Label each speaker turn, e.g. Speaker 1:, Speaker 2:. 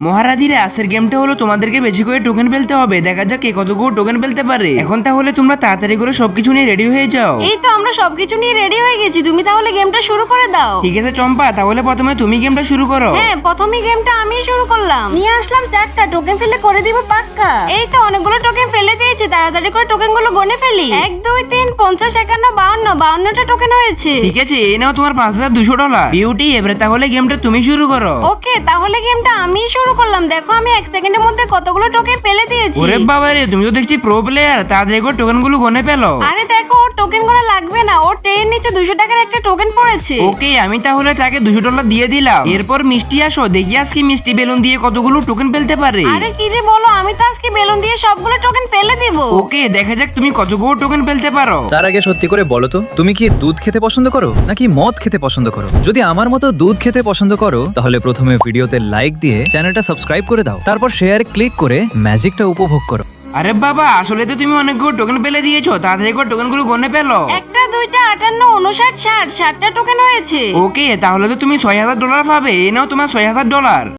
Speaker 1: মহারাজীরা আজকের গেমটা হলো তোমাদেরকে বেশি করে টোকেন ফেলতে হবে, দেখা যাক কে কতগুলো টোকেন ফেলতে পারে। এখন তাহলে তোমরা তাড়াতাড়ি করে সবকিছু নিয়ে রেডি হয়ে যাও।
Speaker 2: এই তো আমরা সবকিছু নিয়ে রেডি হয়ে গেছি, তুমি তাহলে গেমটা শুরু করে দাও।
Speaker 1: ঠিক আছে চম্পা, তাহলে প্রথমে তুমি গেমটা শুরু করো।
Speaker 2: হ্যাঁ, প্রথমেই গেমটা আমি শুরু করলাম। নিয়ে আসলাম চাক্কা, টোকেন ফেলে করে দিব পাক্কা। এই তো অনেকগুলো টোকেন ফেলে দিয়েছি, তাড়াতাড়ি করে টোকেন গুলো গনে ফেলি। 1 2 3 50 51 52 52টা টোকেন হয়েছে।
Speaker 1: ঠিক আছে, এই নাও তোমার $5200। বিউটি, এবারে তাহলে গেমটা তুমি শুরু করো।
Speaker 2: ওকে, তাহলে গেমটা আমি শুরু করলাম। দেখো আমি 1 সেকেন্ডের মধ্যে কতগুলো টোকেন ফেলে দিয়েছি।
Speaker 1: ওরে বাবা রে, তুমি তো দেখছি প্রো প্লেয়ার, তাড়াতাড়ি করে টোকেন গুলো গনে ফেলো।
Speaker 2: আরে দেখো, ওর টোকেন গুলো লাগবে না, ওর ট্রেন নিচে 200 টাকার একটা টোকেন পড়েছে।
Speaker 1: ওকে, আমি তাহলে তাকে $200 দিয়ে দিলাম। এরপর মিষ্টি আসো, দেখি আজকে মিষ্টি বেলুন দিয়ে কতগুলো টোকেন ফেলতে পারে।
Speaker 2: আরে কি যে বলো, আমি তো আজকে বেলুন দিয়ে সবগুলো টোকেন ফেলে দিব।
Speaker 1: ওকে, দেখা যাক তুমি কতগুলো টোকেন ফেলতে পারো।
Speaker 3: তার আগে সত্যি করে বলো তো, তুমি কি দুধ খেতে পছন্দ করো নাকি মদ খেতে পছন্দ করো? যদি আমার মতো দুধ খেতে পছন্দ করো তাহলে প্রথমে ভিডিওতে লাইক দিয়ে চ্যানেলটা সাবস্ক্রাইব করে দাও, তারপর শেয়ার ক্লিক করে ম্যাজিকটা উপভোগ করো।
Speaker 1: আরে বাবা, আসলে তো তুমি অনেকগুলো টোকেন ফেলে দিয়েছো, তাড়াতাড়ি করে টোকেন গুলো গনে ফেলো।
Speaker 2: 1 2 58 59 60 60টা টোকেন হয়েছে।
Speaker 1: ওকে, তাহলে তো তুমি $6000 পাবে। এই নাও তোমার $6000।